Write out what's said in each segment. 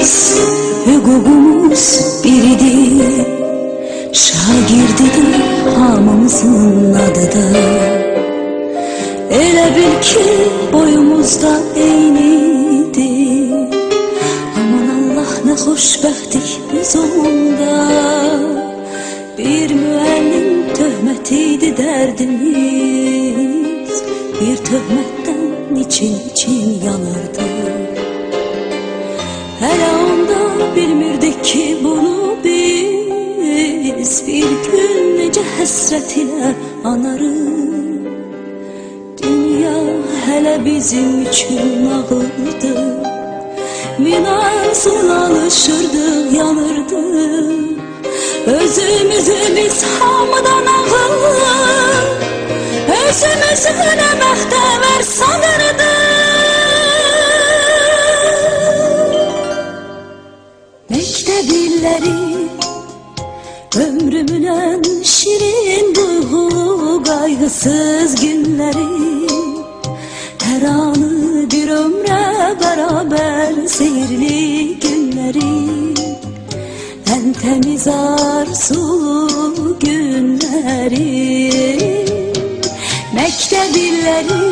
biz hüququmuz biridir. Şagirdidir hamımızın adı da. Elə bil ki boyumuzda eynidir. Aman Allah ne xoşbəxtlik biz onda. Bir müəllim töhmətiydi dərdimiz. Bir töhmətdən için yanırdı. Hələ onda bilmirdik ki bunu biz bir gün necə həsrət ilə anarıq. Dünya hələ bizim üçün ağırdı. Min arzuna alışırdıq, yanırdıq. Özümüzü biz hamıdan ağır, özümüzü nə bəxtəvər sanırdıq. Məktəb illəri ömrümün en şirin duyğulu qaygısız günləri. Hər anı bir ömrə bərabər seyirli günləri. En temiz arzulu günləri. Məktəb illəri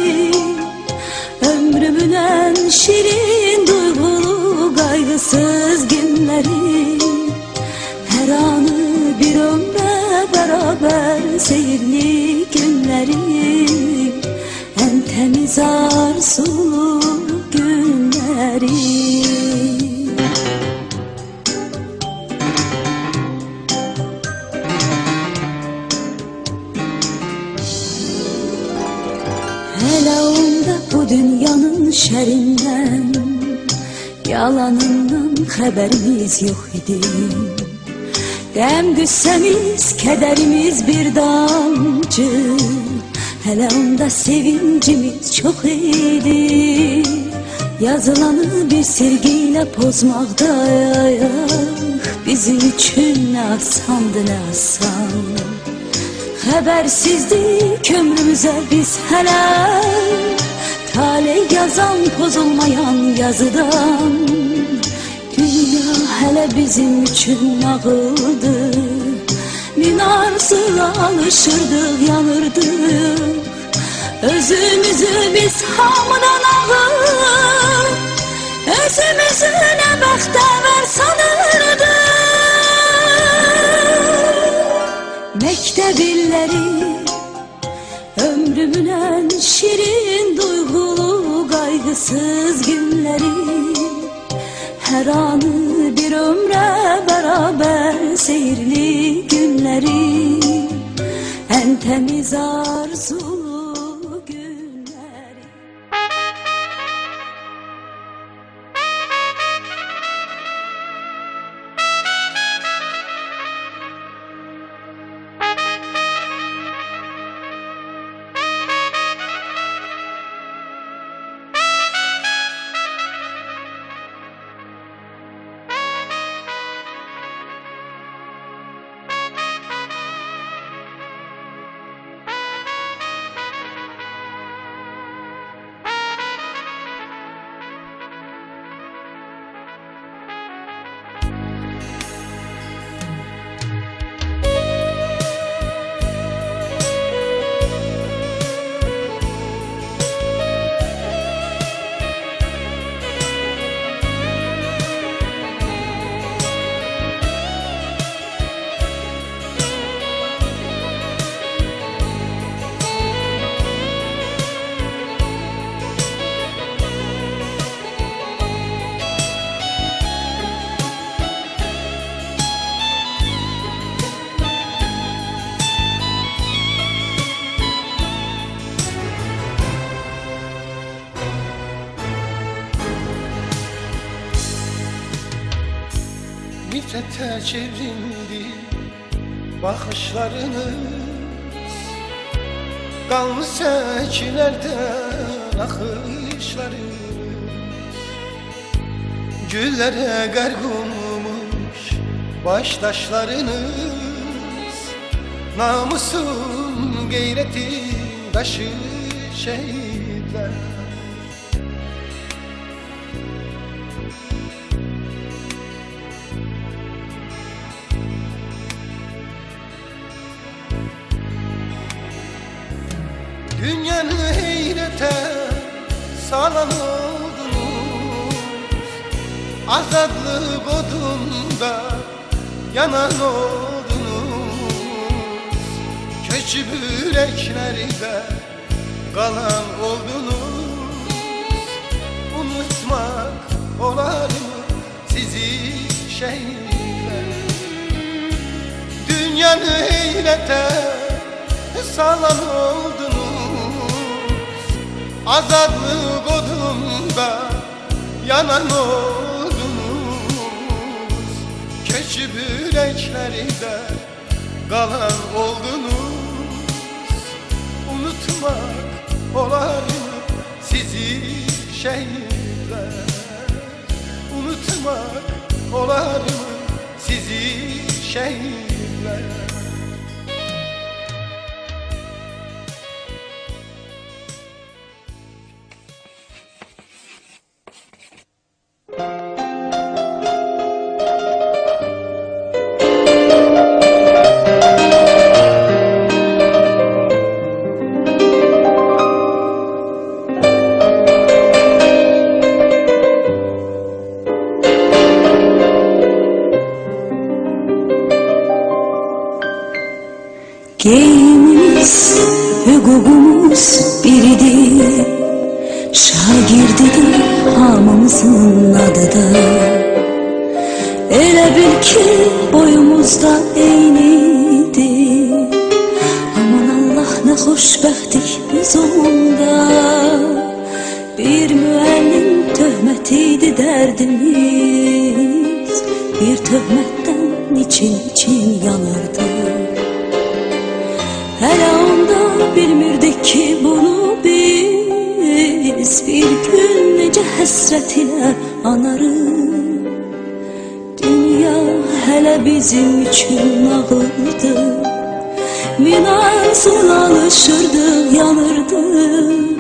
ömrümün en şirin duyğulu qaygısız günləri. Her anı bir ömre beraber seyirli günleri. En temiz arzulu günleri. Hele onda bu dünyanın şerinden, yalanından haberimiz yok idi. Qəm qüssəmiz, kədərimiz bir damcı. Hələ onda sevincimiz çox idi. Yazılanı bir sevgiyle pozmaqda bizim üçün nə asandı, nə asan. Xəbərsizdik ömrümüzə biz hələ, taley yazan pozulmayan yazıdan. Dünya hələ bizim üçün ağıldı. Min arzula alışırdıq, yanırdıq. Özümüzü biz hamıdan ağır, özümüzü nə bəxtəvər sanırdıq. Məktəb illəri ömrümün en şirin duyğulu qaygısız günləri. Her anı bir ömre beraber seyirli günleri. En temiz arzulu günleri. Nifrete çevrildi bakışlarınız. Kalmış seçilerden akışlarınız. Güllere garg olmuş baştaşlarınız. Namusun gayretin taşı şehitler. Dünyanı heyrete salan oldunuz, azadlık odunda yanan oldunuz. Köçüp yüreklerde kalan oldunuz. Unutmak olar mı sizi şehitler? Dünyanı heyrete salan oldunuz, azadlık odunda yanan oldunuz. Köçüp yüreklerde kalan oldunuz. Unutmak olar mı sizi şehitler? Unutmak olar mı sizi şehitler? Geyimimiz, hukukumuz biridir. Şagirdidir hamımızın adı da. Elə bil ki boyumuzda eynidir. Aman Allah ne xoşbəxtlik biz onda. Bir müəllim töhmətiydi dərdimiz. Bir töhmətdən için yanırdı. Hələ onda bilmirdik ki bunu biz bir gün necə həsrət ilə anarıq. Dünya hələ bizim üçün ağırdı. Min arzula alışırdıq, yanırdıq.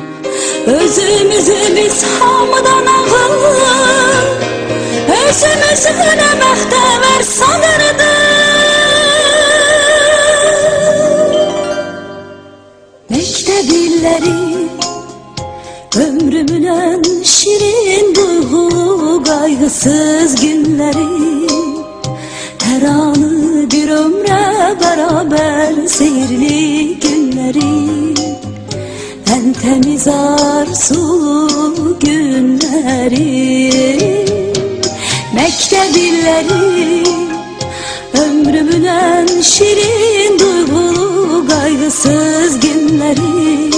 Özümüzü biz hamıdan ağır, özümüzü nə məxtəvər sanırdıq. Mektep illeri ömrümün en şirin duygulu kaygısız günleri. Her anı bir ömre beraber seyirli günleri. En temiz arzulu günleri. Mektep illeri ömrümün en şirin duygulu kaygısız günleri.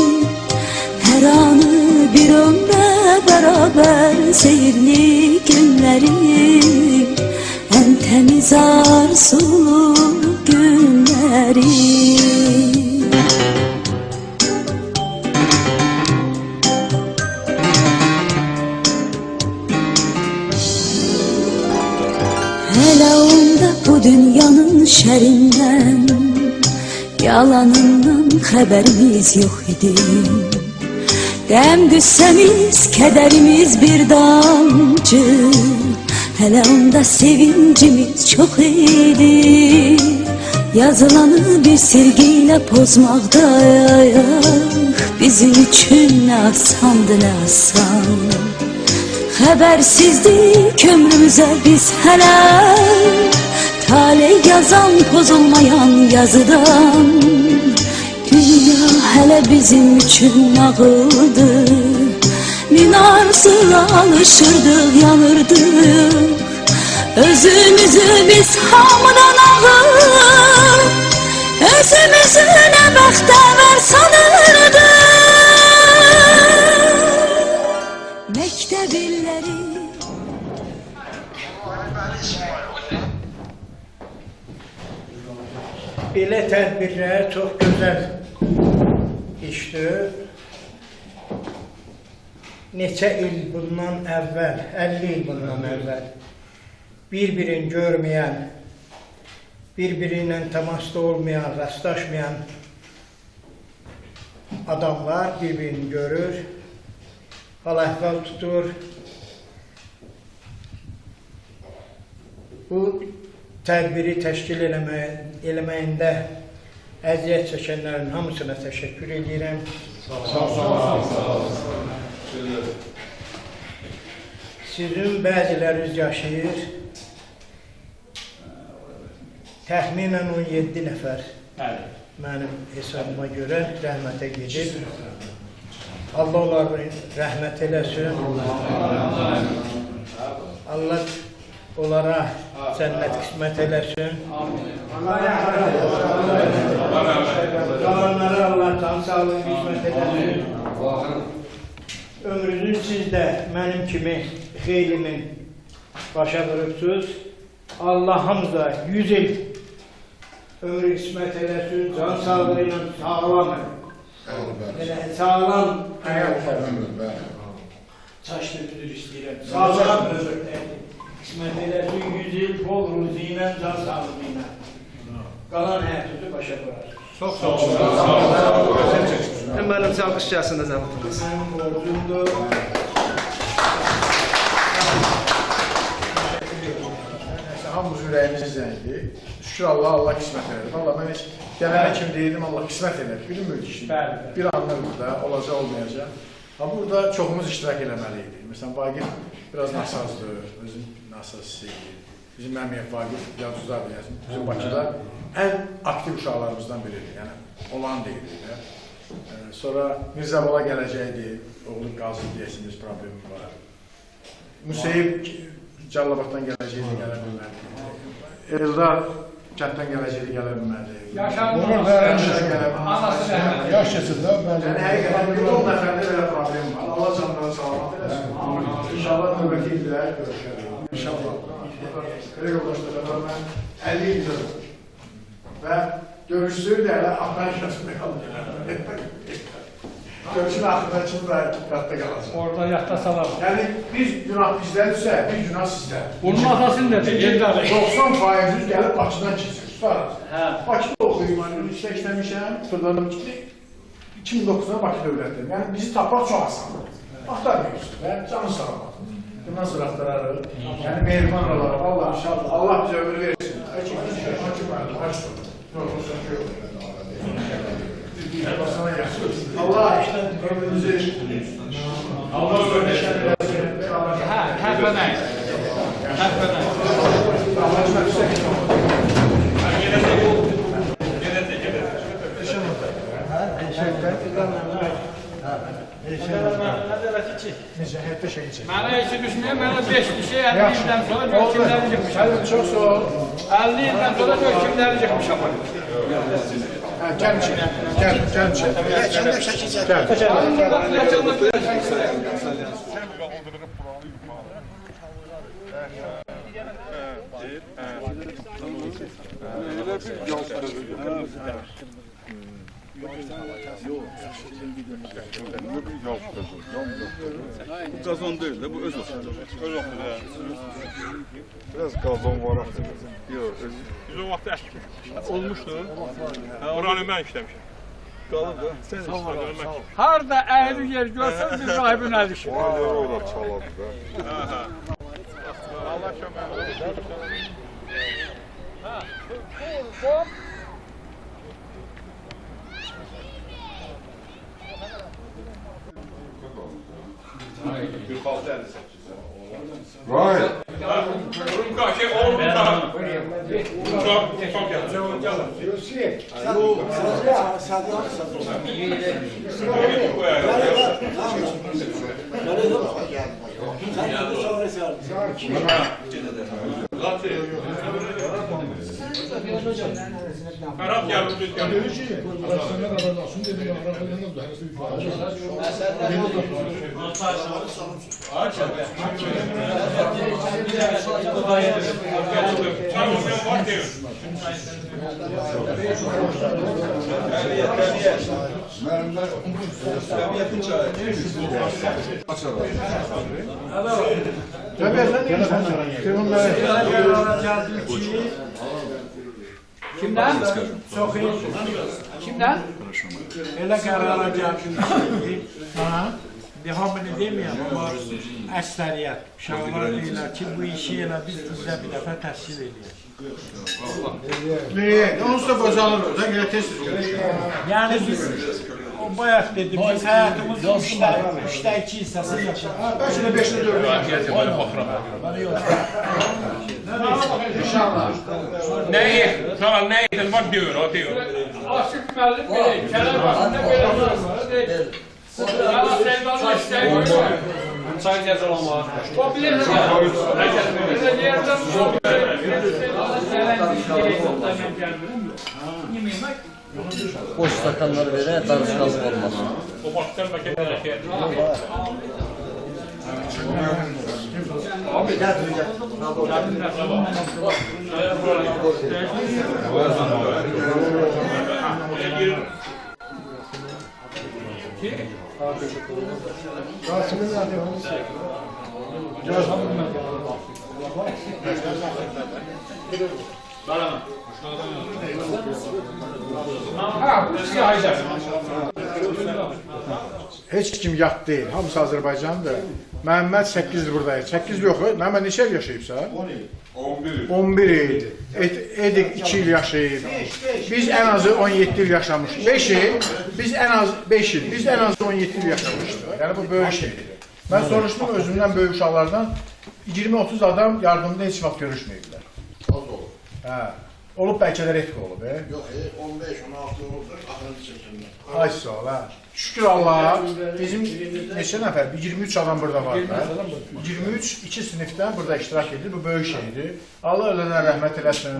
Her anı bir ömre beraber seyirli günleri. En temiz arzulu günleri. Hele onda bu dünyanın şerinden, yalanından haberimiz yok idi. Dem güssemiz, kederimiz bir damcı. Hele onda sevincimiz çok idi. Yazılanı bir silgiyle pozmakta bizim için ne asandı ne asan. Habersizdik ömrümüze biz hele, talih yazan pozulmayan yazıdan. Dünya hele bizim için ağırdı. Min arzula alışırdık, yanırdık. Özümüzü biz hamıdan ağır, özümüzü ne bəxtəvər sanırdık. Mektep illeri Belə tədbirlər çox gözəl işdir. Neçə il bundan əvvəl, 50 il bundan əvvəl bir-birini görməyən, bir-biriyle temasda olmayan, rastlaşmayan adamlar bir-birini görür, hal-əhval tutur. Bu tədbiri təşkil eləməyində Əziyyət çəkənlərin hamısına təşəkkür edirəm. Sizin bəziləriniz yaşayır. Təxminən 17 nəfər mənim hesabıma görə rəhmətə gedir. Allah onları rəhmət eləsin. Allah onlara cənnət qismət eləsin. Qalanlara Allah can sağlığı qismət eləsin. Ömrünüz siz də mənim kimi xeylimin başa vurubsuz. Allah hamıza 100 il ömrü qismət eləsin, can sağlığı ilə sağlam. Sağlam saçlı müdür istəyirəm. Sağlam qismət eləsin, 100 il bol ruzi ilə, can sağlığı ilə. Qalan həyatınızı başa vurasın. Çox sağ olun. Mənim çalqış gəlsin də zəhmətiniz. Mənim borcumdur. Hamımız ürəyimiz izləyirdi. Şükür Allah, Allah qismət elədi. Valla mən heç gələnə kimi deyirdim, Allah qismət elədi. Bilmirik ki, bir anlıq burada, olacaq, olmayacaq. Amma burada çoxumuz iştirak eləməliydik. Məsələn, Vagif biraz nasazdır, özün nasaz istəyir. Bizim Məmiyyə Vagif, yaduzlar deyəsin, bizim Bakıda ən aktiv uşaqlarımızdan biridir. Yəni, olan deyildi. Sonra Mirzəbola gələcəkdi, oğlu Qazı deyəsiniz, problemi var. Museyib Callabaddan gələcəkdi, gələ bilmədi. Eldar kənddən gələcəkdi, gələ bilmədi. Yaş yaşında Yəni, həqiqətən bir 10 nəfərdə belə problem var. Allah canlarını salamat eləsin. İnşallah növbəti ildə görüşərik. İnşallah. Belə yoldaşlarla mən 50 ildir və görüşsüyü də elə Ahmet Şəsmi qalır. Görüşün axırda kimi də qatda qalacaq. Orada yadda salalım. Yəni, biz günah bizdən-dirsə, bir günah sizdən. Bunun atasını da deyir. 90% gəlib Bakıdan keçir. Bakıda oxuyum, işləmişəm, fırlanım gitti. 2009-da Bakı dövlətdir. Yəni, bizi tapmaq çox asandır. Axtarmıyorsun və canı salamat. Bundan sonra axtararıq. Yəni, mehriban olaraq, Allah inşallah, Allah bizə ömür versin. Allah ömrünüzü Allah ömrünüzü Həfənək. Həfənək. Mənə işi düşmüyor, mənə 5 kişi 50 ildən sonra dökümləri yıkmışam. Çox sağ ol. 50 ildən sonra dökümləri yıkmışam. Gel içeri. Gel içeri. Bu gazon değil de bu öz oxudur. Öz oxudur. Biraz gazon var axı. Yox, öz. Biz o vaxt əkmiş. Olmuşdu. Oranı mən işləmişəm. Qalıb da. Sən Harada əyri yer görsən bir rahibin əli işi. Vay, ora çaladı da. Allah kömək olsun. Vay. Rumka şey oldu da. Çok yaptı. Ferhat geldi, düz geldi. Kimdən? Çox iyi. Kimdən? Elə qərara gəldim ki, hamını deməyəm, amma əksəriyyət uşaqlar deyirlər ki, bu işi elə biz bizə bir dəfə təhsil edəyik. Onsuz da bocalır da, gələ tez-tez görüşürük. Yani biz o bayaq dedim, biz hayatımızın üçdə iki hissəsini yaşadık. Bəlkə də 5-də 4-də. Ne yedin var diyor, o diyor. Aşık müəllim belə, kələm başında belə deyil. Yana sevdalı istəyi Çay cezalama. o bilir ki, bize yerden Boş stakanları verə, darışqalıq olmasın. O baştan bakayım. Ha, bu siyahıdır. Heç kim yat deyil, hamısı Azərbaycandır. Məhəmməd 8 il buradaydı. 8 yox, Məhəmməd neçə il yaşayıbsa? 11 il. 11 il. Edik 2 il yaşayıb. Biz ən azı 17 il yaşamışıq. 5 il, biz ən az 5 il, biz ən az 17 il yaşamışıq. Yəni bu böyük şeydir. Mən soruşdum özümdən böyük uşaqlardan, 20-30 adam yardımda heç vaxt görüşməyiblər. Az olur. Hə. Olub bəlkə də redko olub, Yox, 15-16 olursa axırıncı seçimdə. Ay sağ ol, hə. Şükür Allah'a, bizim neçə nəfər, 23 adam burada var da. 23, 2 sinifdən burada iştirak edir, bu böyük şeydir. Allah ölənə rəhmət eləsin,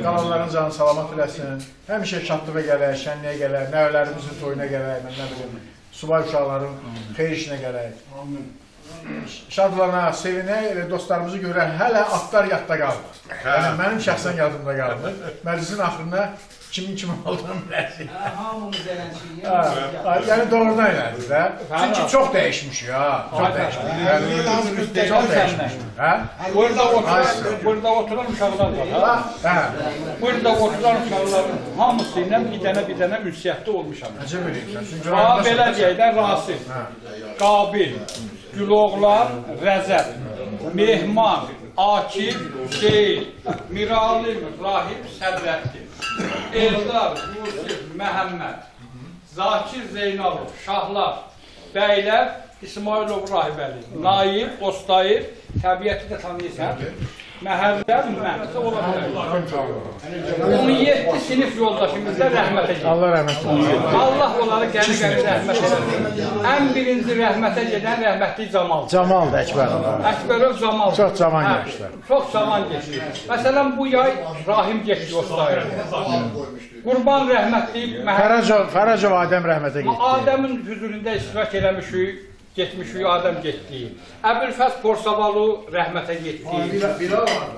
qalanların canı salamat eləsin. Həmişə şadlığa gələk, şənliyə gələk, nəvələrimizin toyuna gələk, mən nə bilim, subay uşaqların xeyir işinə gələk. Şadlanaq, sevinək və dostlarımızı görək, hələ atlar yadda qalmır. Yəni, mənim şəxsən yadımda qalmır. Məclisin axırına kimin kimi olduğunu bilərsiniz. Hamımız eləmişik. Yəni doğrudan elədik də. Çünki çox dəyişmişik ha. Çox dəyişmişik. Yəni çox dəyişmişik. Hə? Burada oturan uşaqlar var. Ha? Hə. Burada oturan uşaqların hamısı ilə bir dənə ünsiyyətli olmuşam. Necə bilirsən? Çünki Ha, belə deyək də, Rasim, Qabil, Güloğlar, Rəzəb, Mehman, Akif, Hüseyin, Miralim, Rahim, Sədrəttin, Eldar, Yusuf, Məhəmməd, Zakir, Zeynalov, Şahlar, Bəylər, İsmailov, Rahibəli, Naib, Ostayir, təbiəti də tanıyırsan, Məhərlər, mən, ola bilər. 17 sinif yoldaşımız da rəhmətə gedir. Allah rəhmət eləsin. Allah onları qəni-qəni rəhmət eləsin. Ən birinci rəhmətə gedən rəhmətli Camal. Camal da Əkbər. Əkbərov Camal. Çox cavan yaşlar. Çox zaman geçti. Məsələn, bu yay Rahim getdi Ostayır. Qurban rəhmətli Fərəcov Adəm rəhmətə getdi. Adəmin hüzurunda iştirak eləmişik, getmişik, Adəm getdi. Əbülfəz Porsavalı rəhmətə getdi. Bilal vardı.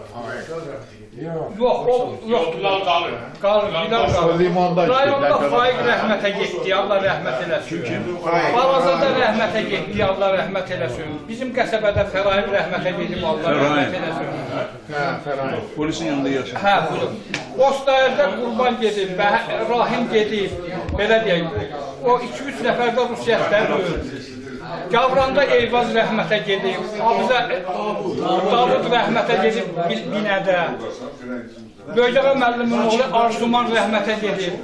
Yox, o yoxdur. Qalır, Bilal qalır. Limonda Rayonda Faiq rəhmətə getdi, Allah rəhmət eləsin. Balazada rəhmətə getdi, Allah rəhmət eləsin. Bizim qəsəbədə Fəraim rəhmətə gedib, Allah rəhmət eləsin. Hə, Fəraim. Polisin yanında yaşa. Hə, buyurun. Ostayırda Qurban gedib, Rahim gedib, belə deyək. O 2-3 nəfər də Rusiyyətlər öldü. Gavranda Eyvaz rəhmətə gedib, Davud rəhmətə gedib Binədə. Böyücağa müəllimin oğlu Arzuman rəhmətə gedib,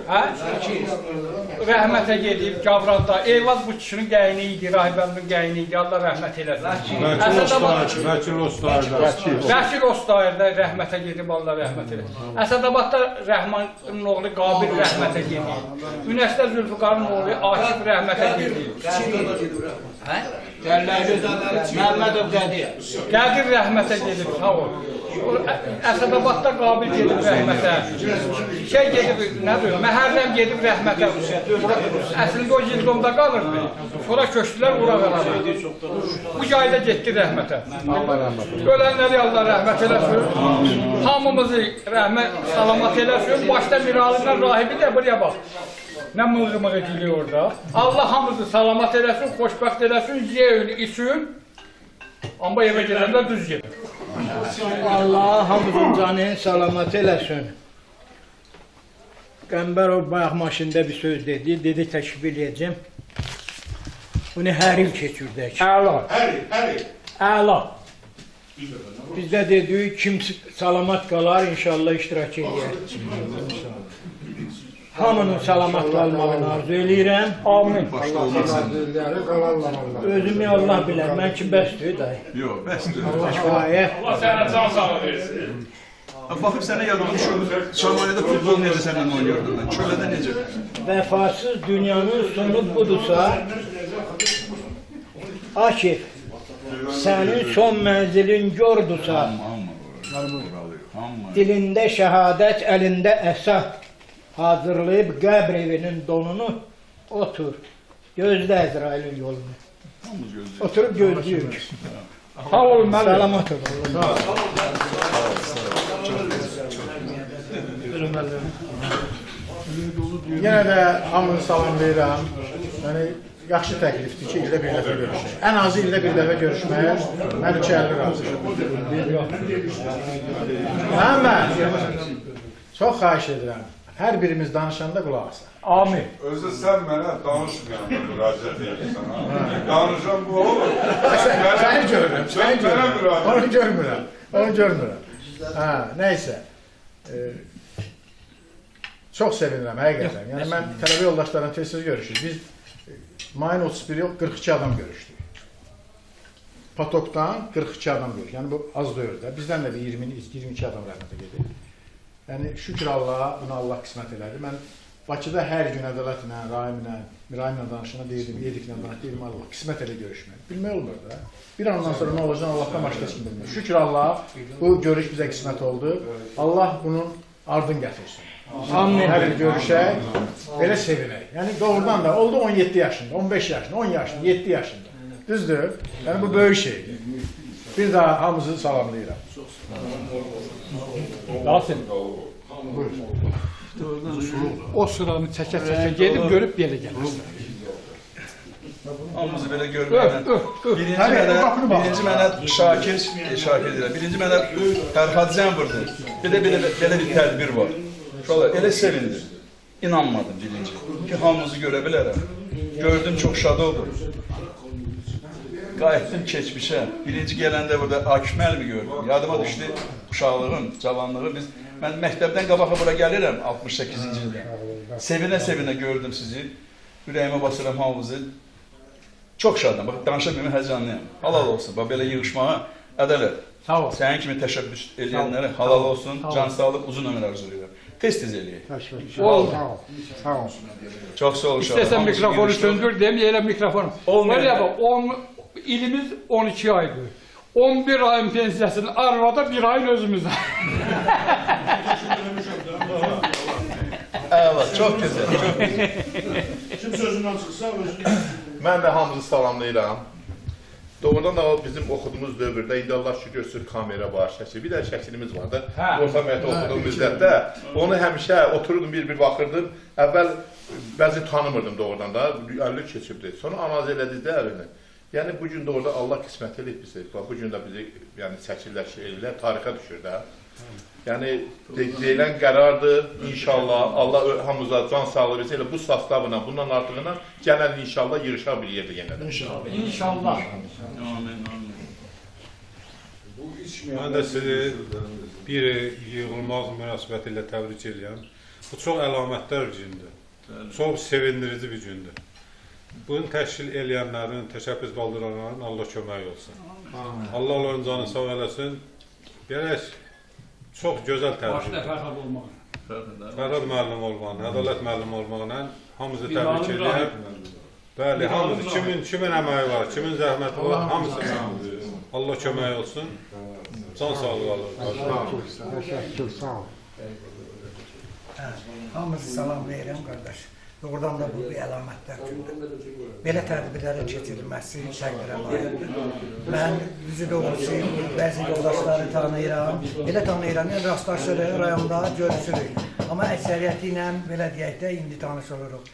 rəhmətə gedib Gavranda. Eyvaz bu kişinin qəyini idi, Rahibənin qəyini idi, Allah rəhmət eləsin. Vəkil Ostayırda rəhmətə gedib, Allah rəhmət eləsin. Əsədabadda Rəhmanın oğlu Qabil rəhmətə gedib. Ünəsdə Zülfüqarın oğlu Akif rəhmətə gedib. Məhəmmədov Qədir. Qədir rəhmətə gedib, sağ ol. Əsədabadda Qabil gedib rəhmətə. Şey gedib, nədir, Məhərrəm gedib rəhmətə. Əslində o Yıldonda qalırdı. Sonra köçdülər bura qaladı. Bu yayda getdi rəhmətə. Ölənləri Allah rəhmət eləsin. Hamımızı rəhmət, salamat eləsin. Başda Miralimdən rahibi də buraya bax. Nə mığı-mığı gülüyor orada. Allah hamımızı salamat eləsin, xoşbəxt eləsin, yeyin, için. Amma evə gedəndə düz gedin. Allah hamımızın canını salamat eləsin. Qəmbərov bayaq maşında bir söz dedi təşkil edəcəm. Bunu hər il keçirdək. Əla. Əla. Bizdə dedik, kim salamat qalar, inşallah iştirak edir. Hamının salamat qalmağını arzu eləyirəm. Amin. Özümü Allah bilər, mən ki bəsdir dayı. Yox, bəsdir. Kifayət. Allah sənə can sağlığı versin. Baxıb sənə yadıma düşür. Şamaniyədə futbol necə səndən oynayırdın? Çölədə necə? Vəfasız dünyanın sonu budursa, Akif, sənin son mənzilin gördüsa, dilində şəhadət, əlində əsad, hazırlayıb qəbr evinin donunu, otur, gözlə Əzrailin yolunu. Oturup gözləyir. Sağ olun müəllim. Salamat olun. Yenə də hamını salamlayıram. Yəni, yaxşı təklifdir ki, ildə bir dəfə görüşək. Ən azı ildə bir dəfə görüşməyə mən 250 razıyam. Mən çox xahiş edirəm. Hər birimiz danışanda qulaq asaq. Amin. Özü sən mənə danışmayan müraciət edirsən, ha? Danışan bu olur. Səni görürəm, səni görürəm. Onu görmürəm, onu görmürəm. Hə, nəysə. Çox sevinirəm, həqiqətən. Yəni, mən tələbə yoldaşlarla tez-tez görüşürük. Biz mayın 31 yox, 42 adam görüşdük. Patokdan 42 adam görüşdük. Yəni, bu az deyil də. Bizdən də bir 22 adam rəhmətə gedir. Yəni, şükür Allaha, buna Allah qismət elədi. Mən Bakıda hər gün Ədalətlə, Rahimlə, Mirayimlə danışına deyirdim, Yediklə danışına deyirdim, Allah qismət elə görüşmək. Bilmək olmur da. Bir andan sonra nə olacaq, Allahdan başqa heç kim bilmir. Şükür Allah, bu görüş bizə qismət oldu. Allah bunun ardın gətirsin. Amin. Hər il görüşək, belə sevinək. Yəni, doğrudan da oldu 17 yaşında, 15 yaşında, 10 yaşında, 7 yaşında. Düzdür? Yəni, bu böyük şeydir. Bir daha hamınızı salamlayıram. Yasin. O sıranı çəkə-çəkə gedib görüb belə gəlir. Hamımızı belə görməklə. Birinci mənə Şakir deyirlər. Birinci mənə Fərhad Zənvurdur. Bir də belə bir tədbir var. Şöyle elə sevindim. İnanmadım birinci. Ki hamımızı görə bilərəm. Gördüm, çox şad oldum. Qayıtdım keçmişə. Birinci gələndə burada Akif müəllimi gördüm. Yadıma düşdü uşaqlığım, cavanlığım. Mən məktəbdən qabağa bura gəlirəm 68-ci ildə. Sevinə-sevinə gördüm sizi. Ürəyimə basıram hamınızı. Çox şadım. Bax, danışa bilmə həzyanlıyam. Halal olsun. Bax, belə yığışmağa ədələt. Sağ ol. Sənin kimi təşəbbüs edənlərə halal olsun, can sağlıq, uzun ömür arzulayıram. Tez-tez eləyək. Ol. Sağ ol. Çox sağ ol uşaqlar. İstəsən mikrofonu söndür, deməyələ mikrofonu. Olmuyor. Öyle bak, ilimiz 12 aydır. 11 ayın pensiyasını arvada, bir ayın özümüzde. Evet, çok güzel. Kim sözündən çıxsa özünü... Mən də hamınızı salamlayıram. Doğrudan da bizim oxuduğumuz dövrdə indi Allah şükür sür kamera var, şəkil. Bir də şəkilimiz vardı. Orta məktəbdə oxuduğum müddətdə. Onu həmişə otururdum, bir baxırdım. Əvvəl bəzi tanımırdım doğrudan da. 50 keçibdi. Sonra analiz elədikdə əlinə. Yəni bu gün doğruda Allah qismət eləyib bizə. Bu gün də bizi yəni çəkirlər, eləyirlər, tarixə düşür də. Yəni deyilən qərardır. İnşallah Allah hamımıza can sağlığı versin. Elə bu sastavla, bundan artığına gələn inşallah yığışa bir yerdə yenə də. İnşallah. İnşallah. Amin, amin. Mən də sizi bir yığılmaz münasibəti ilə təbrik edirəm. Bu çox əlamətdar bir gündür. Çox sevindirici bir gündür. Bunu təşkil eləyənlərin, təşəbbüs qaldıranların Allah kömək olsun. Allah onların canı sağ eləsin. Gərək çox gözəl təbrik edir. Fərhad olmaq. Fərhad müəllim olmağına, Ədalət müəllim olmağına hamımızı təbrik edirəm. Bəli, hamımızı, kimin əməyi var, kimin zəhməti var, hamısı Allah kömək olsun. Can sağlığı alır. Təşəkkür, sağ ol. Hamınızı salamlayıram qardaş. Doğrudan da bu bir əlamətlər gündür. Belə tədbirlərin keçirilməsi təqdirə layiqdir. Mən yüzü doğrusu bəzi yoldaşları tanıyıram. Belə tanıyıram, yəni rastlaşırıq, rayonda görüşürük. Amma əksəriyyəti ilə belə deyək də indi tanış oluruq.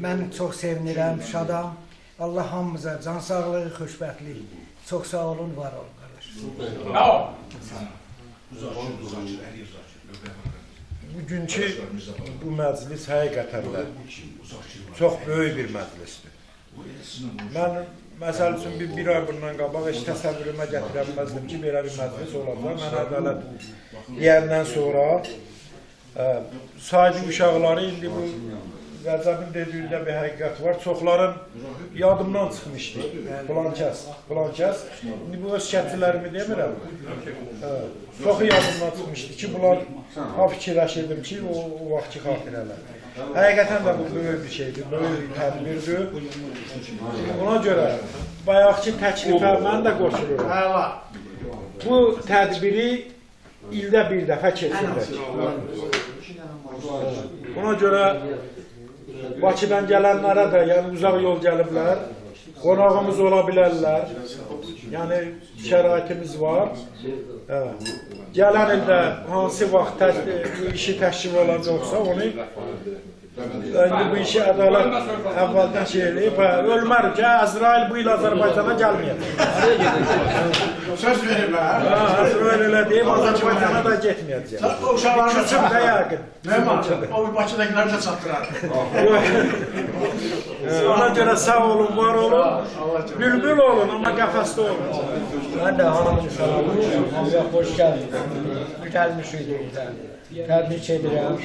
Mən çox sevinirəm, şadam. Allah hamımıza can sağlığı, xoşbəxtlik. Çox sağ olun, var olun qardaş. Sağ ol. Bugünkü bu məclis həqiqətən də çox böyük bir məclisdir. Mən məsəl üçün bir ay bundan qabaq heç təsəvvürümə gətirə bilməzdim ki, belə bir məclis olacaq. Mən ədalət deyəndən sonra sahibi uşaqları indi bu Rəcəbin dediyində bir həqiqət var. Çoxların yadımdan çıxmışdı. Filan kəs. İndi bu öz şəkillərimi demirəm. Çox yadımdan çıxmışdı ki, bunlar fikirləşirdim ki, o vaxtki xatirələr. Həqiqətən də bu böyük bir şeydir, böyük bir tədbirdir. Ona görə bayaqki təklifə mən də qoşulurum. Bu tədbiri ildə bir dəfə keçirdək. Ona görə Bakıdan gələnlərə də, yəni uzaq yol gəliblər, qonağımız ola bilərlər, yəni şəraitimiz var. Gələn ildə hansı vaxt bu işi təşkil olacaqsa onu indi bu işi ədalət əvvəldən şey eləyib, ölmərik, Əzrail bu il Azərbaycana gəlməyəcək. Söz veriblər. Əzrail elə deyib, Azərbaycana da getməyəcək. Küçüm də yəqin. O Bakıdakiləri də çatdırar. Ona görə sağ olun, var olun, bülbül olun, amma qəfəsdə olun. Mən də hamını salamlayıram, hamıya xoş gəldiniz. Gəlmişik deyirəm. Təbrik edirəm.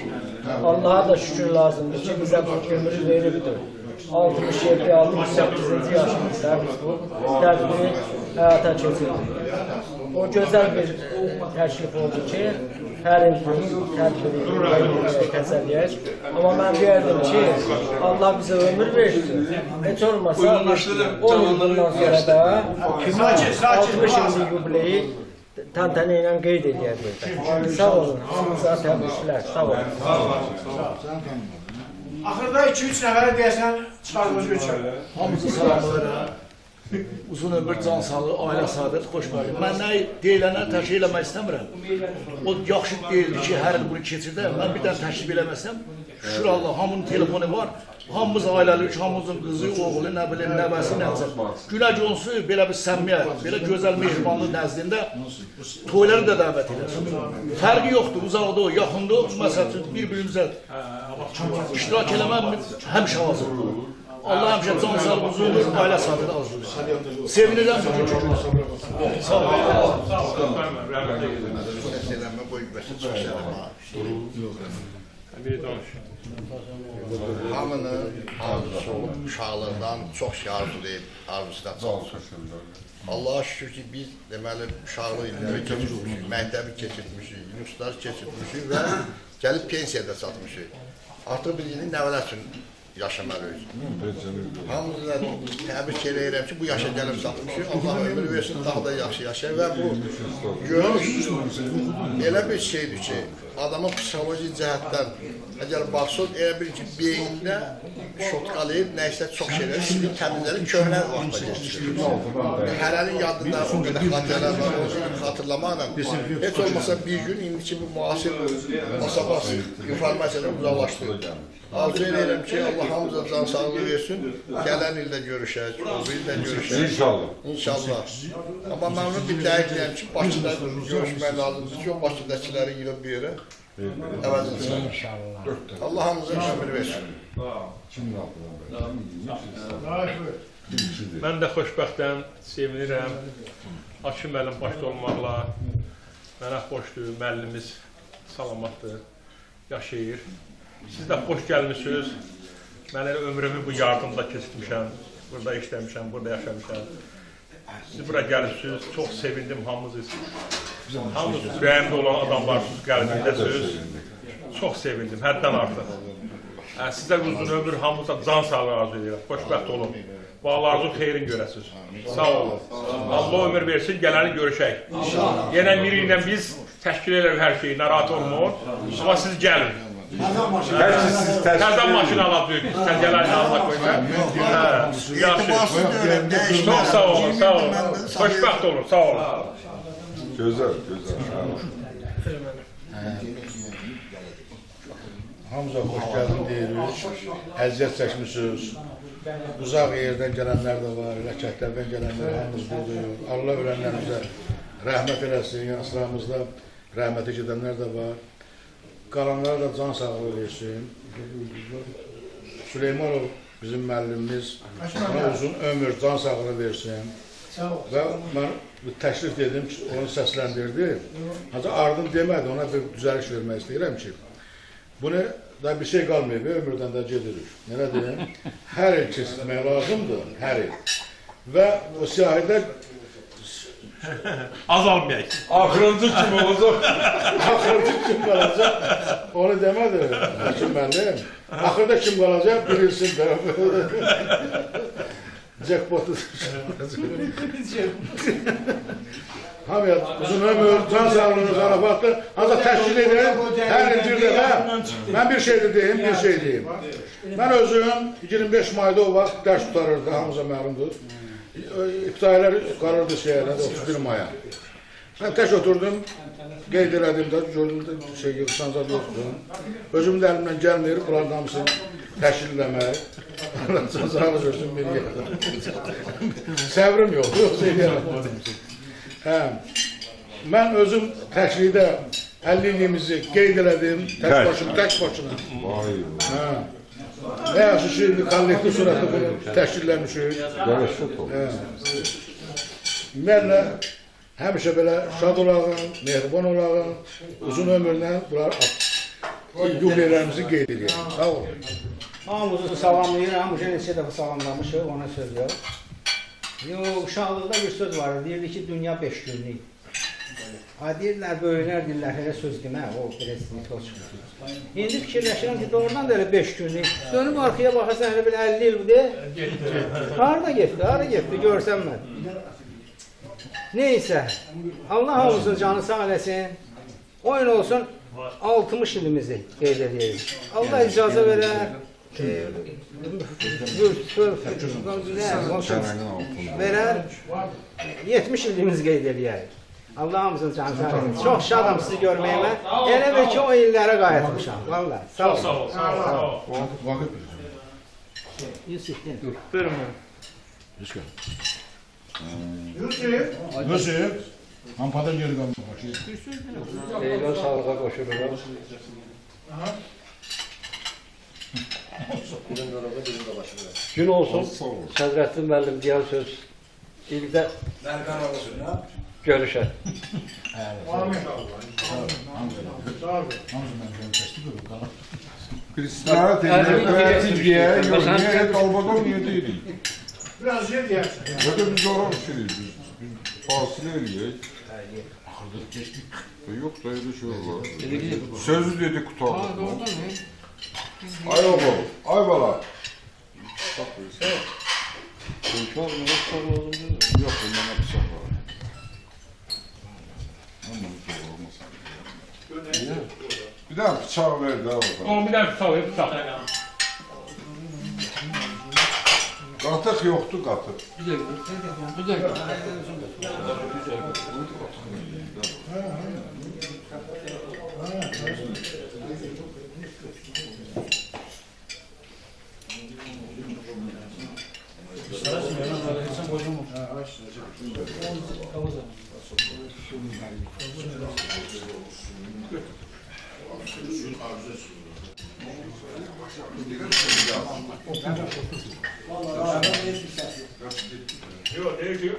Allaha da şükür lazımdır ki, bizə bu ömrü veribdir. 67-68-ci yaşımızda biz bu tədbiri həyata keçirdik. O gözəl bir təklif oldu ki, hər il bu tədbiri təsəlliyək. Amma mən deyərdim ki, Allah bizə ömür verdi. Heç olmasa 10 il bundan sonra da 60 illik yubileyi təntənə ilə qeyd edəyəcək. Sağ olun, hamınıza təbriklər, sağ olun. Axırda 2-3 nəfərə deyəsən, çıxardığınız üçün. Hamınızı salamlayıram. Uzun ömür, can sağlığı, ailə saadət, xoşbəxtlik. Mən nə deyilənə təşkil eləmək istəmirəm. O yaxşı deyildi ki, hər il bunu keçirdə. Mən bir dənə təşkil eləməsəm, şükür Allah, hamının telefonu var. Hamımız ailəlik, hamımızın qızı, oğlu, nə bilim, nəvəsi, nəvəsi. Günə günsu belə bir səmmiyyət, belə gözəl mehribanlıq nəzdində toyları da dəvət edir. Fərqi yoxdur, uzaqda o, yaxında o, məsəl üçün bir-birimizə iştirak eləmək həmişə hazırdır. Allah həmişə can sağlığı, uzun ömür, ailə saadəti arzulayır. Sevinirəm bugünkü gün. Sağ olun. Hamının arzusu olub, uşaqlardan çox şey arzulayıb, arzusuna çalışır. Allah'a şükür ki, biz deməli uşaqlıq illəri keçirmişik, məktəbi keçirmişik, universitetləri keçirmişik və gəlib pensiyada çatmışıq. Artıq biz indi nəvələr üçün yaşamalıyıq. Hamımızla təbrik eləyirəm ki, bu yaşa gəlib çatmışıq. Allah ömür versin, daha da yaxşı yaşayır və bu görüş elə bir şeydir ki, adamın psixoloji cəhətdən əgər baxsın, elə bir ki, beyində şotqalayıb, nəysə çox şeylər, sizin kəndinləri köhnə vaxtda geçirir. Hərənin yadında o qədər xatırələr var, o xatırlamaqla, heç olmasa bir gün, indiki bu müasir basabası informasiyadan uzaqlaşdırır. Arzu edirəm ki, Allah hamıza can sağlığı versin, gələn ildə görüşək, o ildə görüşək. İnşallah. İnşallah. Amma məmnun bir dəqiq deyəm ki, Bakıda görüşmək lazımdır ki, o Bakıdakiləri yığıb bir yerə. Allah hamıza ömür versin. Mən də xoşbəxtəm, sevinirəm. Akif müəllim başda olmaqla mənə xoşdur, müəllimimiz salamatdır, yaşayır. Siz də xoş gəlmişsiniz. Mən elə ömrümü bu yardımda keçirmişəm, burada işləmişəm, burada yaşamışam. Siz bura gəlmişsiniz, çox sevindim hamınız. Hamınız ürəyimdə olan adamlarsınız, qəlbindəsiniz. Çox sevindim, həddən artıq. Sizə uzun ömür, hamınıza can sağlığı arzu edirəm, xoşbəxt olun. Bağlarınızın xeyrin görəsiniz. Sağ olun. Allah ömür versin, gələni görüşək. Yenə biri ilə biz təşkil edək hər şeyi, narahat olmayın. Amma siz gəlin. Təzən maşını alacaq, təzələrini alacaq qoyacaq. Yaxşı. Çox sağ olun, sağ olun. Xoşbəxt olun, sağ olun. Gözəl. Hamıza xoş gəldin deyirik. Əziyyət çəkmişsiniz. Uzaq yerdən gələnlər də var, rəkətlərdən gələnlər hamımız buradayıq. Allah ölənlərimizə rəhmət eləsin, sıramızda rəhmətə gedənlər də var. Qalanlara da can sağlığı versin. Süleymanov bizim müəllimimiz ona uzun ömür, can sağlığı versin. Və mən təklif dedim ki, onu səsləndirdi. Ancaq ardın demədi, ona bir düzəliş vermək istəyirəm ki, bunu da bir şey qalmayıb, ömürdən də gedirik. Nələ deyim? Hər il keçirmək lazımdır, hər il. Və o siyahidə Azalmayaq. Axırıncı kim olacaq? axırda kim qalacaq, onu demədi. Həkim mənim. Axırda kim qalacaq, bilinsin də. Jackpot'u hamıya uzun ömür, can sağlığını zarafatlı. Ancaq təşkil edən hər il bir dəfə mən bir şey de deyim, Mən özüm 25 mayda o vaxt dərs tutarırdı, hamıza məlumdur. İbtidailər qalırdı şəhərdə 31 maya. Mən tək oturdum, qeyd elədim də, gördüm də şey yığışanca yoxdur. Özüm də əlimdən gəlmir, bunların hamısını təşkil eləmək. Sağ olsun bir yerdə. Səbrim yoxdur, yoxsa eləyərəm. Mən özüm təşkildə 50-liyimizi qeyd elədim, tək başına. Ne yaxşı ki, bir kollektiv surətdə bunu təşkilləmişik. Mənlə həmişə belə şad olağın, mehriban olağın, uzun ömürlə bunlar yubileylərimizi qeyd edirəm. Sağ olun. Hamımızı salamlayıram, neçə dəfə salamlamışıq, ona söz yox. Uşaqlıqda bir söz var, deyirdi ki, dünya 5 günlük. Deyirlər, böyüklər deyirlər, elə söz demə, o belə sinifə çıxır. İndi fikirləşirəm ki, doğrudan da elə 5 günlük. Dönüb arxaya baxırsan, elə belə 50 ildir. Harada getdi, görsəm mən. Neysə, Allah hamımızın canı sağ eləsin. Oyun olsun, 60 ilimizi qeyd edirik. Allah icazə verər. Verər, 70 ilimizi qeyd edək. Allah'ımızın canı sağ olsun. Çok şadam sizi görmeye ben. Elə bir ki o illere qayıtmışam. Vallahi. Sağ ol. Sağ ol. Yusuf, buyurun. Yusuf. Yusuf. Hampadan geri kalma başı. Eyvallah sağlığa koşurum. Gün olsun. Sədrəttin müəllim deyən söz. İldə görüşər. Hristiyan dinleyiciye yok. Niye kalmadan niye değilim? Biraz yer yersin. Zaten biz oran şeyiz. Biz fasile ediyoruz. Yok da öyle şey var. Sözü dedi kutalım. Ay oğlum, ay bala. Yok, bundan bıçak var. Bir daha bıçağı ver daha bakalım. Ama bir daha bıçak ver, bıçak. Qatık yoktu qatık. Güzel. Yok, ne diyor?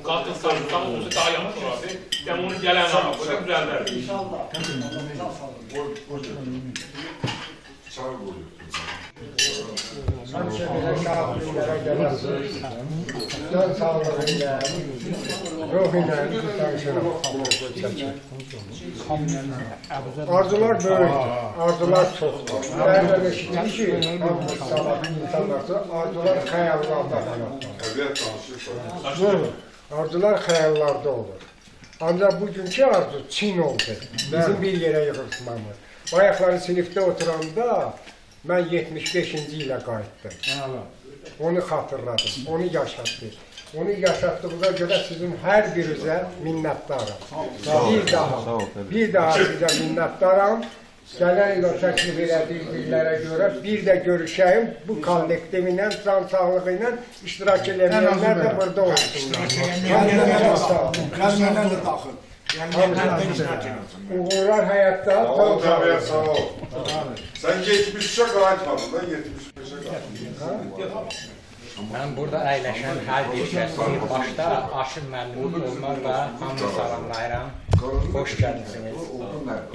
Kalkın sarımsağı daha yanlış olur abi. Ben onu gelen var, bu da güzeller. Çağır oluyor. Can sağlığıyla, ruhuyla arzular böyük, arzular çoxdur. Nereden eşitdik ki, arzular xəyallarda olur. Arzular xəyallarda olur. Ancaq bugünkü arzu Çin oldu. Bizim bir yerə yığılmamız. Bayaqları sinifdə oturanda mən 75-ci ilə qayıtdım. Onu xatırladım, onu yaşatdı. Onu yaşatdığına görə sizin hər birinizə minnətdaram. Bir daha sizə minnətdaram. Gələn il o təklif elədiklərə görə bir də görüşəyim, bu kollektivi ilə, can sağlığı ilə iştirak edənlər də burada olsunlar. Qəzməndən də daxil. Uğurlar həyatda. Sağ ol. Sen 73'e qayıtmadım da 75'e qayıtmadım. Mən burada əyləşən hər bir kəsi başda Aşır müəllimin olmaqla hamını salamlayıram. Xoş gəlmisiniz.